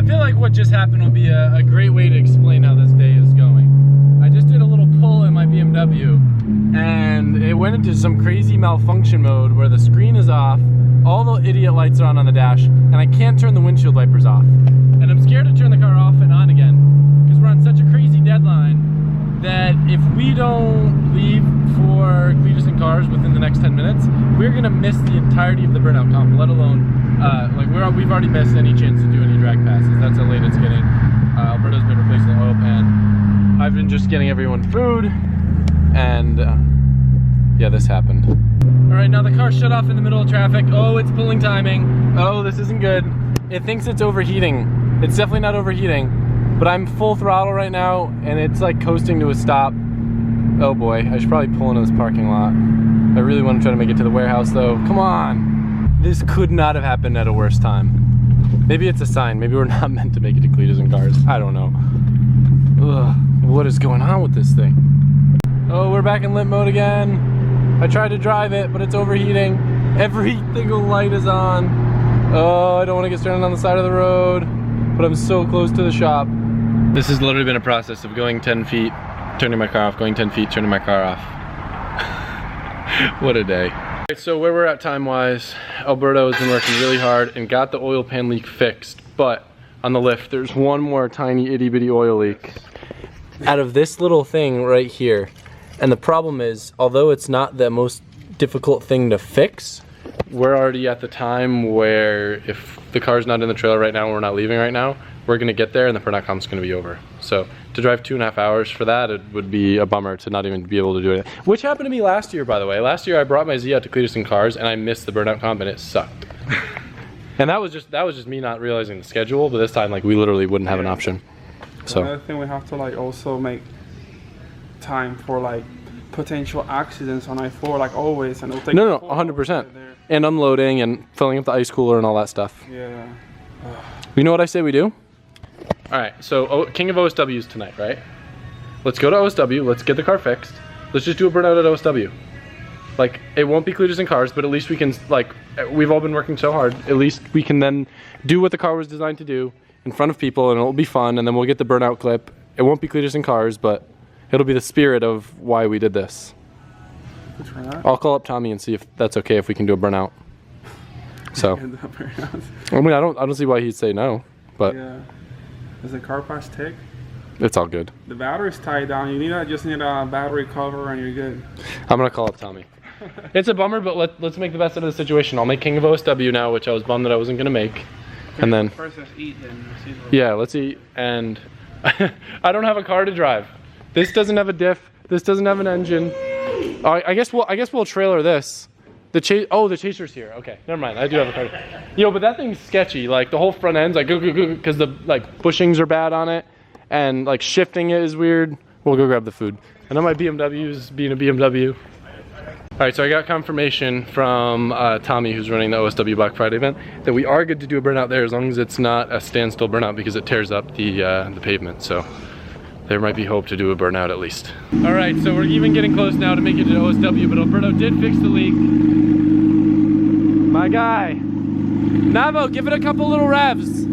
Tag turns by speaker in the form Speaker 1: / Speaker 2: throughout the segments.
Speaker 1: I feel like what just happened would be a great way to explain how this day is going. I just did a little pull in my BMW and it went into some crazy malfunction mode where the screen is off, all the idiot lights are on the dash, and I can't turn the windshield wipers off. And I'm scared to turn the car off and on again because we're on such a crazy deadline that if we don't leave for Cletus and Cars within the next 10 minutes, we're gonna miss the entirety of the burnout comp, let alone we've already missed any chance to do any drag passes. That's how late it's getting. Alberto's been replacing the oil pan. I've been just getting everyone food, and yeah, this happened. All right, now the car shut off in the middle of traffic. Oh, it's pulling timing. Oh, this isn't good. It thinks it's overheating. It's definitely not overheating, but I'm full throttle right now, and it's like coasting to a stop. Oh boy, I should probably pull into this parking lot. I really want to try to make it to the warehouse though. Come on. This could not have happened at a worse time. Maybe it's a sign. Maybe we're not meant to make it to Cletus and Cars. I don't know. Ugh, what is going on with this thing? Oh, we're back in limp mode again. I tried to drive it, but it's overheating. Every single light is on. Oh, I don't want to get stranded on the side of the road, but I'm so close to the shop. This has literally been a process of going 10 feet, turning my car off, going 10 feet, turning my car off. What a day. So where we're at time-wise, Alberto has been working really hard and got the oil pan leak fixed, but on the lift, there's one more tiny itty-bitty oil leak out of this little thing right here. And the problem is, although it's not the most difficult thing to fix, we're already at the time where if the car's not in the trailer right now and we're not leaving right now, we're gonna get there and the burnout comp's gonna be over. So to drive 2.5 hours for that, it would be a bummer to not even be able to do it. Which happened to me last year, by the way. Last year I brought my Z out to Cletus and Cars and I missed the burnout comp and it sucked. And that was just me not realizing the schedule, but this time like we literally wouldn't have an option. So
Speaker 2: another thing, we have to like also make time for like potential accidents on I-4 like always, and it'll take
Speaker 1: 100%. And unloading and filling up the ice cooler and all that stuff.
Speaker 2: Yeah.
Speaker 1: You know what I say we do? All right, so King of OSWs tonight, right? Let's go to OSW, let's get the car fixed. Let's just do a burnout at OSW. Like, it won't be Cletus and Cars, but at least we can, like, we've all been working so hard, at least we can then do what the car was designed to do in front of people, and it'll be fun, and then we'll get the burnout clip. It won't be Cletus and Cars, but it'll be the spirit of why we did this. I'll call up Tommy and see if that's okay if we can do a burnout. So, I mean, I don't see why he'd say no, but
Speaker 2: yeah. Does the car pass tick?
Speaker 1: It's all good.
Speaker 2: The battery's tied down. You just need a battery cover and you're good.
Speaker 1: I'm gonna call up Tommy. It's a bummer, but let's make the best out of the situation. I'll make King of OSW now, which I was bummed that I wasn't gonna make. And then
Speaker 2: first let's eat then.
Speaker 1: Yeah, let's eat. And I don't have a car to drive. This doesn't have a diff. This doesn't have an engine. I guess we'll trailer this. The chaser's here. Okay, never mind. I do have a car. Yo, but that thing's sketchy. Like the whole front end's like because the like bushings are bad on it, and like shifting it is weird. We'll go grab the food. I know my BMW's being a BMW. All right, so I got confirmation from Tommy, who's running the OSW Black Friday event, that we are good to do a burnout there as long as it's not a standstill burnout because it tears up the pavement. So there might be hope to do a burnout at least. All right, so we're even getting close now to make it to OSW, but Alberto did fix the leak. My guy. Navo, give it a couple little revs.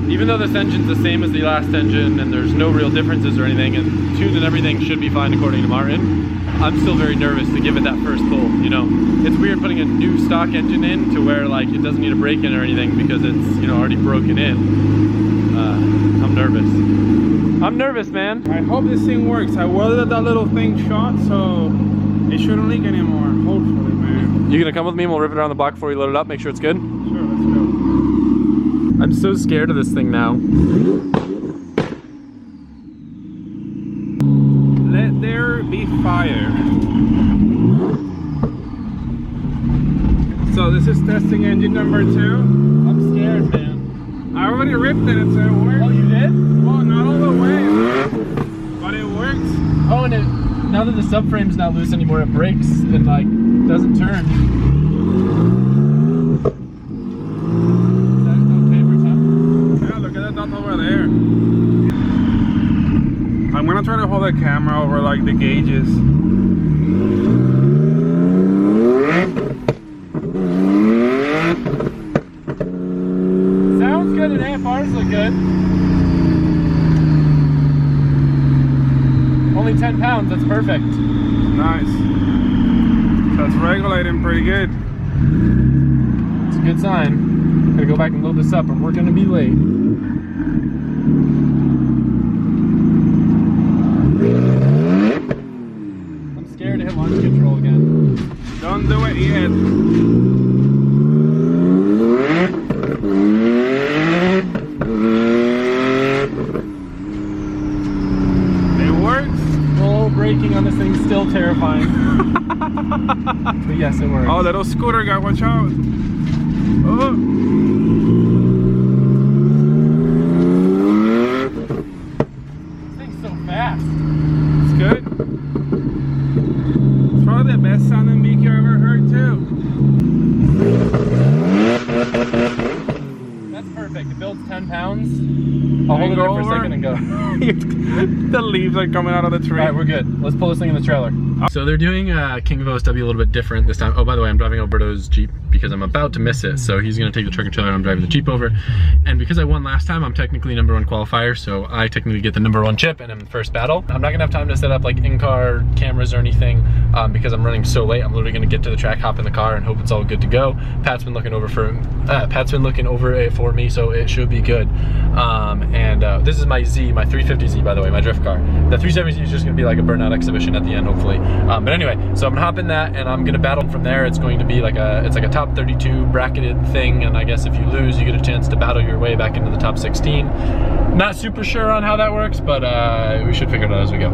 Speaker 1: Even though this engine's the same as the last engine and there's no real differences or anything, and tune and everything should be fine according to Martin, I'm still very nervous to give it that first pull, you know. It's weird putting a new stock engine in to where like it doesn't need a brake in or anything because it's, you know, already broken in. I'm nervous. I'm nervous, man.
Speaker 2: I hope this thing works. I welded that little thing shut, so it shouldn't leak anymore, hopefully, man.
Speaker 1: You gonna come with me and we'll rip it around the block before we load it up, make sure it's good?
Speaker 2: Sure, let's go.
Speaker 1: I'm so scared of this thing now.
Speaker 2: Let there be fire. So this is testing engine number 2.
Speaker 1: I'm scared, man.
Speaker 2: I already ripped it, so it works.
Speaker 1: Oh, you did?
Speaker 2: Well, not all the way, but it works.
Speaker 1: Oh, and now that the subframe's not loose anymore, it breaks and like doesn't turn. Is that okay for time?
Speaker 2: Yeah, look at that dot over there. I'm gonna try to hold the camera over like the gauges.
Speaker 1: Sounds good and AFRs look good. Only 10 pounds, that's perfect.
Speaker 2: Nice. So it's regulating pretty good.
Speaker 1: It's a good sign. Gotta go back and load this up and we're gonna be late. I'm scared to hit launch control again.
Speaker 2: Don't do it yet. It works.
Speaker 1: Full braking on this thing's still terrifying. But yes, it works.
Speaker 2: Oh, little scooter guy, watch out. Oh.
Speaker 1: This thing's so fast.
Speaker 2: It's good. It's probably the best sounding beak you ever heard too.
Speaker 1: That's perfect. It builds 10 pounds. I'll hold it there for a second and go.
Speaker 2: The leaves are coming out of the tree.
Speaker 1: Alright, we're good. Let's pull this thing in the trailer. So they're doing King of OSW a little bit different this time. Oh, by the way, I'm driving Alberto's Jeep because I'm about to miss it. So he's gonna take the truck and trailer and I'm driving the Jeep over. And because I won last time, I'm technically #1 qualifier. So I technically get the #1 chip and I'm in the first battle. I'm not gonna have time to set up like in-car cameras or anything because I'm running so late. I'm literally gonna get to the track, hop in the car and hope it's all good to go. Pat's been looking over it for me, so it should be good. This is my Z, my 350Z, by the way, my drift car. The 370Z is just gonna be like a burnout exhibition at the end, hopefully. But anyway, so I'm gonna hop in that and I'm gonna battle from there. It's going to be like it's like a top 32 bracketed thing, and I guess if you lose, you get a chance to battle your way back into the top 16. Not super sure on how that works, but we should figure it out as we go.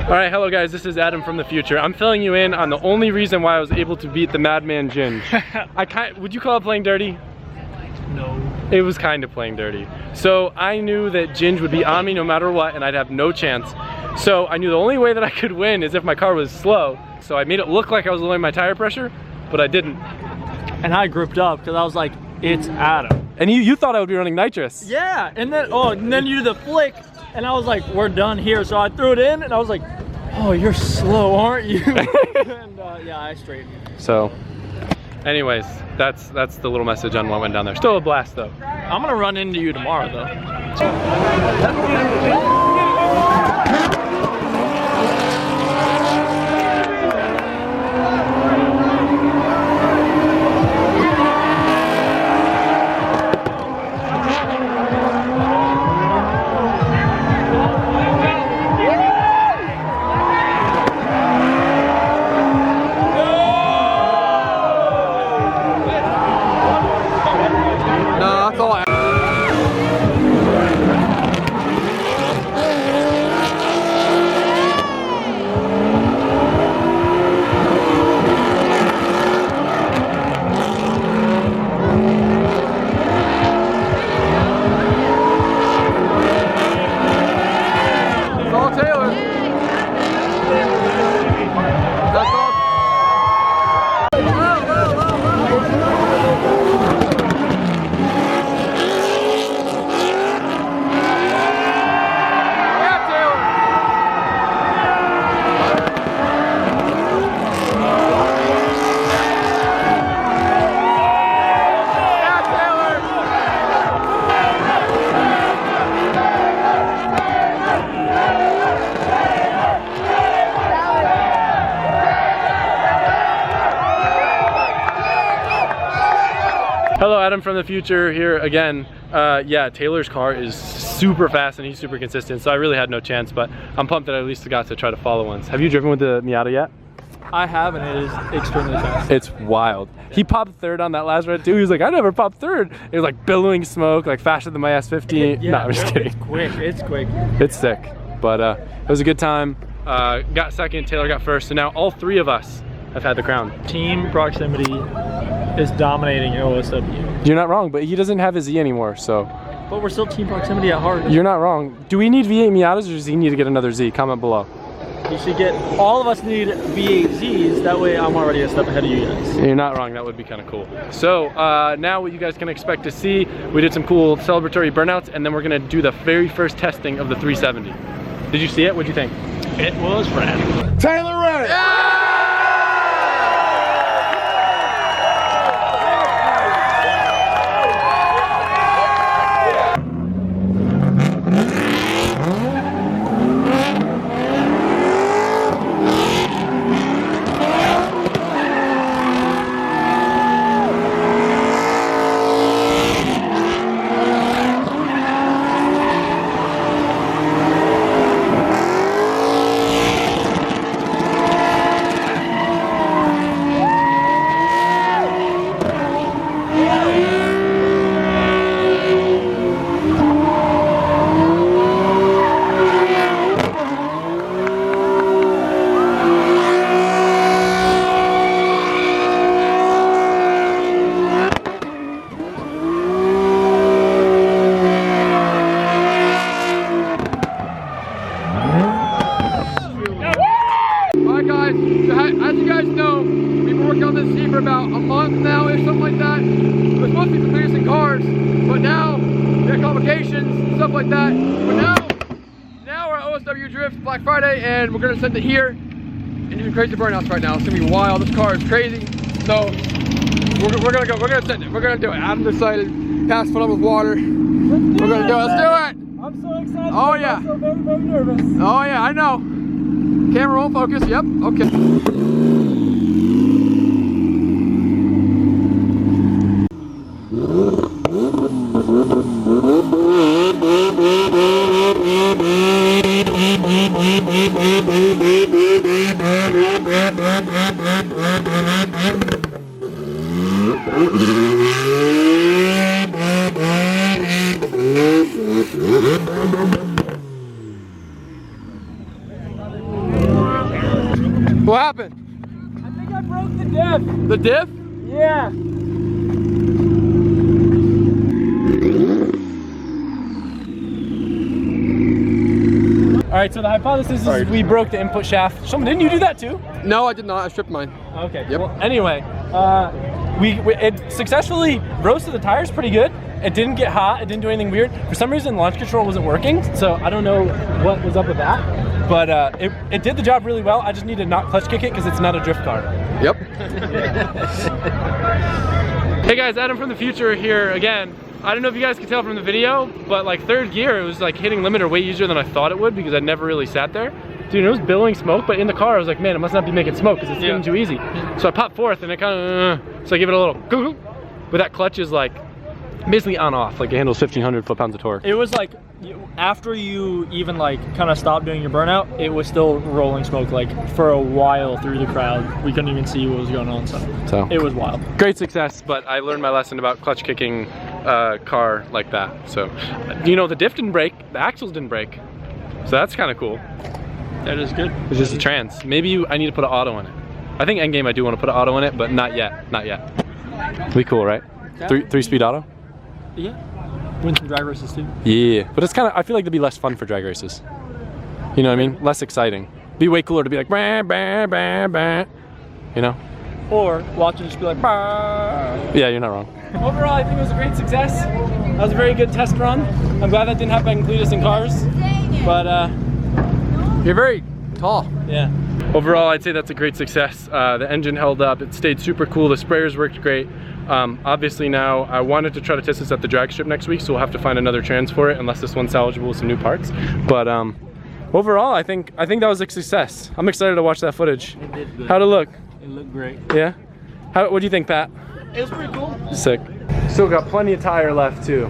Speaker 1: Alright, hello guys, this is Adam from the future. I'm filling you in on the only reason why I was able to beat the Madman Ginge. Would you call it playing dirty? No. It was kind of playing dirty. So I knew that Ginge would be on me no matter what and I'd have no chance. So I knew the only way that I could win is if my car was slow. So I made it look like I was lowering my tire pressure, but I didn't.
Speaker 3: And I grouped up because I was like, it's Adam.
Speaker 1: And you thought I would be running nitrous.
Speaker 3: Yeah, and then you do the flick, and I was like, we're done here. So I threw it in, and I was like, oh, you're slow, aren't you? And yeah, I straightened.
Speaker 1: So, anyways, that's the little message on what went down there. Still a blast though.
Speaker 3: I'm gonna run into you tomorrow though.
Speaker 1: Hello, Adam from the future here again. Yeah, Taylor's car is super fast and he's super consistent, so I really had no chance, but I'm pumped that I at least got to try to follow once. Have you driven with the Miata yet?
Speaker 3: I have, and it is extremely fast.
Speaker 1: It's wild. He popped third on that last ride too. He was like, I never popped third. It was like billowing smoke, like faster than my S50.
Speaker 3: Yeah,
Speaker 1: no, I'm just kidding.
Speaker 3: It's quick, it's quick.
Speaker 1: It's sick, but it was a good time. Got second, Taylor got first, so now all three of us have had the crown.
Speaker 3: Team proximity is dominating OSW.
Speaker 1: You're not wrong, but he doesn't have his E anymore, so.
Speaker 3: But we're still team proximity at heart.
Speaker 1: You're not wrong. Do we need V8 Miatas or does he need to get another Z? Comment below.
Speaker 3: You should get, all of us need V8Zs, that way I'm already a step ahead of you guys.
Speaker 1: You're not wrong, that would be kind of cool. So now what you guys can expect to see, we did some cool celebratory burnouts and then we're gonna do the very first testing of the 370. Did you see it? What'd you think?
Speaker 3: It was rad.
Speaker 2: Taylor Ray! As you guys know, we've been working on this Z for about a month now, or something like that. We're supposed to be producing cars, but now we have complications, stuff like that. But now we're at OSW Drift Black Friday, and we're gonna send it here and doing crazy burnouts right now. It's gonna be wild. This car is crazy. So we're gonna go. We're gonna send it. We're gonna do it. I'm excited. Pass fill up with water. We're gonna do it. Let's do it.
Speaker 3: I'm so excited.
Speaker 2: Oh yeah.
Speaker 3: I'm so very, very nervous.
Speaker 2: Oh yeah, I know. Camera won't focus. Yep. Okay. What happened?
Speaker 3: I think I broke the diff.
Speaker 2: The diff?
Speaker 3: Yeah. All right, so the hypothesis is we broke the input shaft. Didn't you do that too?
Speaker 2: No, I did not. I stripped mine.
Speaker 3: Okay.
Speaker 2: Yep.
Speaker 3: Well, anyway, it successfully roasted the tires pretty good. It didn't get hot. It didn't do anything weird. For some reason, launch control wasn't working, so I don't know what was up with that. But it did the job really well. I just need to not clutch kick it because it's not a drift car.
Speaker 2: Yep.
Speaker 1: Hey guys, Adam from the future here again. I don't know if you guys can tell from the video, but like third gear, it was like hitting limiter way easier than I thought it would because I never really sat there. Dude, it was billowing smoke, but in the car I was like, man, it must not be making smoke because it's getting too easy. So I popped fourth and it kind of, so I give it a little goo-goo. But that clutch is like basically on off, like it handles 1,500 foot-pounds of torque.
Speaker 3: It was like, after you even like kind of stopped doing your burnout, it was still rolling smoke like for a while through the crowd. We couldn't even see what was going on, so it was wild.
Speaker 1: Great success, but I learned my lesson about clutch kicking car like that. So, you know, the diff didn't break, the axles didn't break. So that's kind of cool.
Speaker 3: That is good.
Speaker 1: It's just a trans. Maybe I need to put an auto in it. I think endgame I do want to put an auto in it, but not yet, not yet. Be cool, right? Three-speed auto?
Speaker 3: Yeah. Win some drag races too.
Speaker 1: Yeah, but it's kind of, I feel like it'd be less fun for drag races. You know what I mean? Less exciting. Be way cooler to be like, bah, bah, bah, bah. You know?
Speaker 3: Or watch it just be like, bah.
Speaker 1: Yeah, you're not wrong.
Speaker 3: Overall, I think it was a great success. That was a very good test run. I'm glad that didn't happen and include us in cars. But
Speaker 2: you're very tall.
Speaker 3: Yeah.
Speaker 1: Overall, I'd say that's a great success. The engine held up. It stayed super cool. The sprayers worked great. Obviously now, I wanted to try to test this at the drag strip next week, so we'll have to find another trans for it, unless this one's salvageable with some new parts. But overall, I think that was a success. I'm excited to watch that footage.
Speaker 3: It did good.
Speaker 1: How'd it look?
Speaker 3: It looked great.
Speaker 1: Yeah? What do you think, Pat?
Speaker 3: It was pretty cool.
Speaker 1: Sick.
Speaker 3: Still got plenty of tire left too.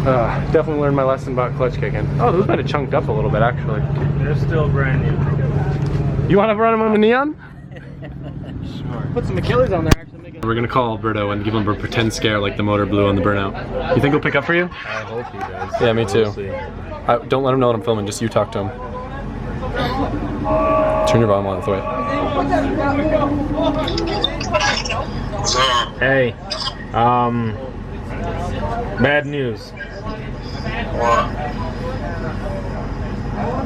Speaker 3: Definitely learned my lesson about clutch kicking. Oh, those might have chunked up a little bit actually.
Speaker 4: They're still brand new.
Speaker 3: You want to run them on the neon?
Speaker 4: Sure.
Speaker 2: Put some Achilles on there. Actually, make it.
Speaker 3: We're gonna call Alberto and give him a pretend scare like the motor blew on the burnout. You think he'll pick up for you?
Speaker 4: I hope he does.
Speaker 3: Yeah, me too.
Speaker 4: We'll see.
Speaker 3: Don't let him know what I'm filming, just you talk to him. Turn your volume all the way.
Speaker 4: Hey, bad news.
Speaker 5: What?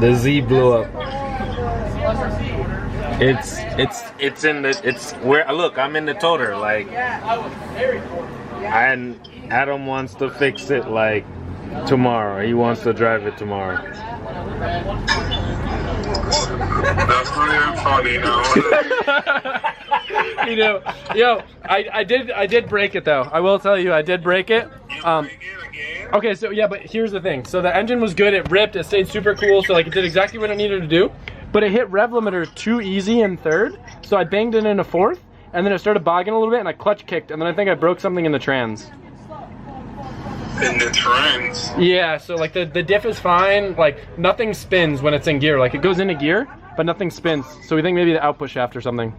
Speaker 4: The Z blew up. It's in the, it's where, look, I'm in the toter, like, and Adam wants to fix it, like, tomorrow. He wants to drive it tomorrow.
Speaker 5: That's not even funny, no.
Speaker 3: You know, yo, I did break it though. I will tell you, I did break it. Okay, so yeah, but here's the thing. So the engine was good. It ripped. It stayed super cool. So like it did exactly what it needed to do. But it hit rev limiter too easy in third. So I banged it in a fourth, and then it started bogging a little bit, and I clutch kicked, and then I think I broke something in the trans.
Speaker 5: In the trends.
Speaker 3: Yeah. So like the diff is fine. Like nothing spins when it's in gear. Like it goes into gear, but nothing spins. So we think maybe the outpush shaft or something.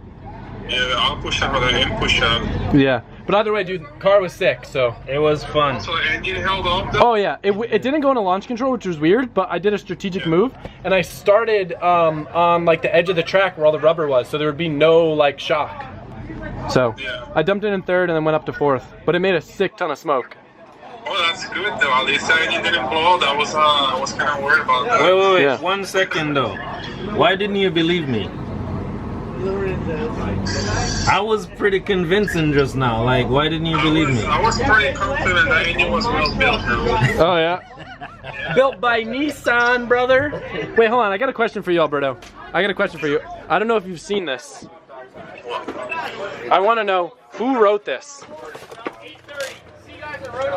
Speaker 5: Yeah, the output shaft or the input shaft.
Speaker 3: Yeah. But either way, dude, car was sick, so.
Speaker 4: It was fun.
Speaker 5: So the engine held up though?
Speaker 3: Oh yeah, it didn't go into launch control, which was weird, but I did a strategic move, and I started on like the edge of the track where all the rubber was, so there would be no like shock. So,
Speaker 5: Yeah.
Speaker 3: I dumped it in third and then went up to fourth, but it made a sick ton of smoke.
Speaker 5: Oh, that's good though. At least the engine didn't blow out. I was kind of worried about that.
Speaker 4: Wait,
Speaker 3: Yeah.
Speaker 4: 1 second though. Why didn't you believe me? I was pretty convincing just now. Like, why didn't you believe me?
Speaker 5: I was pretty confident that engine was well built now.
Speaker 3: Oh yeah? Built by Nissan, brother. Wait, hold on, I got a question for you, Alberto. I got a question for you. I don't know if you've seen this. I want to know, who wrote this?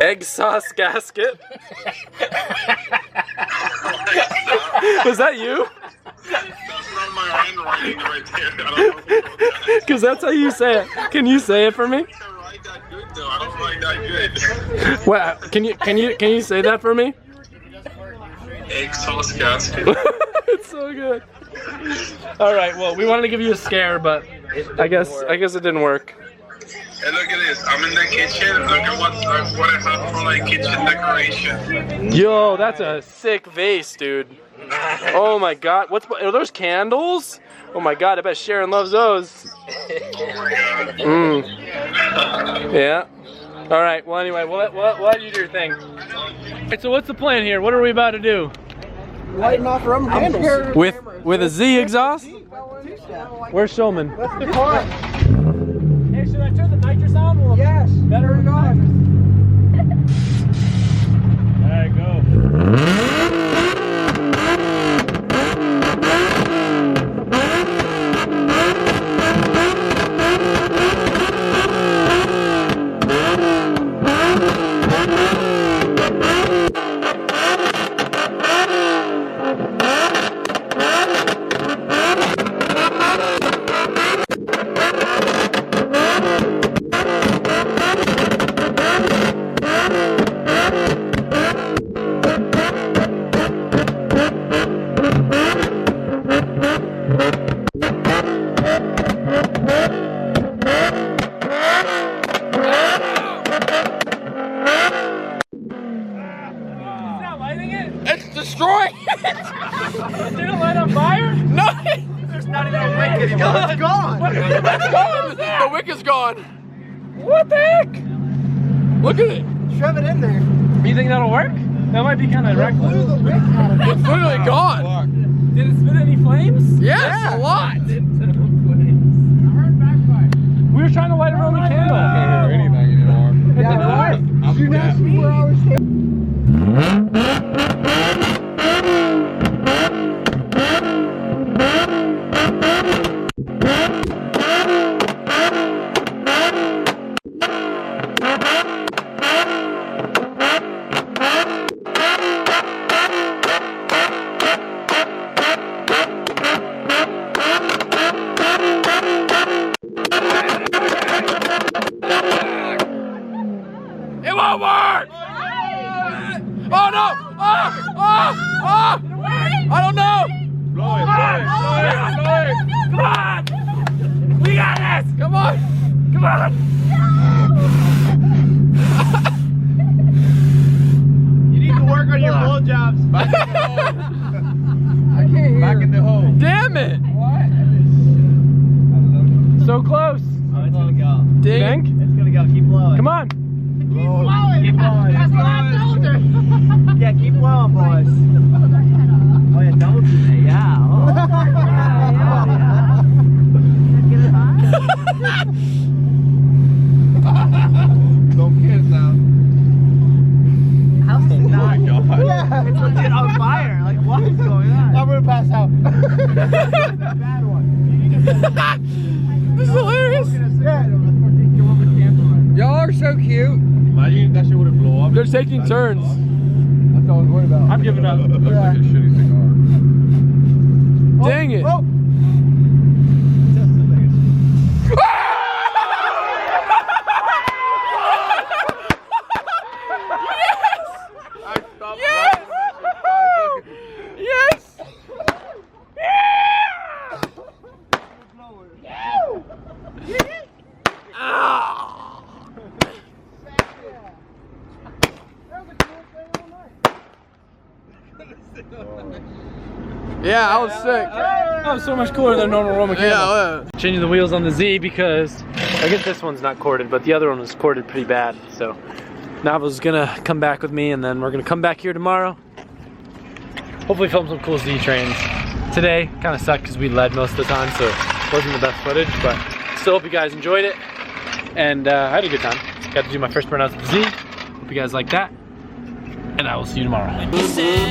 Speaker 3: Egg sauce gasket. Was that you?
Speaker 5: That's not my handwriting right there. I don't know who wrote that.
Speaker 3: Because that's how you say it. Can you say it for me?
Speaker 5: I can write that good though. I don't write that good.
Speaker 3: Wow. Can you say that for me?
Speaker 5: Egg sauce gasket.
Speaker 3: It's so good. All right. Well, we wanted to give you a scare, but I guess it didn't work.
Speaker 5: Hey, look at this. I'm in the kitchen. Look at what I have for like kitchen decoration.
Speaker 3: Yo, that's a sick vase, dude. Oh my God. Are those candles? Oh my God. I bet Sharon loves those.
Speaker 5: Oh my god.
Speaker 3: Yeah. All right. Well, anyway, we'll let you do your thing. All right, so what's the plan here? What are we about to do?
Speaker 2: Lighting off rubber candles.
Speaker 3: With a Z exhaust? Where's Shulman?
Speaker 2: That's the car.
Speaker 3: Hey, should I turn the nitrous on?
Speaker 2: Yes.
Speaker 3: Better or not?
Speaker 4: Alright, go.
Speaker 2: It's destroying it.
Speaker 3: Did it light on fire?
Speaker 2: No. There's not even a wick anymore. It's gone. It's gone. The wick is gone.
Speaker 3: What the heck?
Speaker 2: Look at it.
Speaker 6: Shove it in there.
Speaker 3: You think that'll work? That might be kind of reckless.
Speaker 6: Blew the wick out of it.
Speaker 2: It's literally gone.
Speaker 3: Did it spit any flames?
Speaker 2: Yes, a lot.
Speaker 3: We were trying to light a Roman candle.
Speaker 2: I can't hear anything anymore.
Speaker 3: It didn't work.
Speaker 6: You know see where I was taking.
Speaker 2: This is hilarious. Y'all are so cute.
Speaker 4: Imagine that shit would have blown up.
Speaker 2: They're taking turns. That's all I was worried about.
Speaker 3: I'm giving up.
Speaker 2: Looks like a shitty cigar. Dang it.
Speaker 6: Oh.
Speaker 2: Yes! Yeah, I was sick.
Speaker 3: That was so much cooler than a normal Roman candle.
Speaker 2: Yeah,
Speaker 3: Changing the wheels on the Z because I guess this one's not corded, but the other one was corded pretty bad. So Nava's gonna come back with me, and then we're gonna come back here tomorrow. Hopefully film some cool Z trains. Today kind of sucked because we led most of the time, so it wasn't the best footage, but still hope you guys enjoyed it. And I had a good time. Got to do my first burnouts with the Z. Hope you guys like that. And I will see you tomorrow.
Speaker 7: We said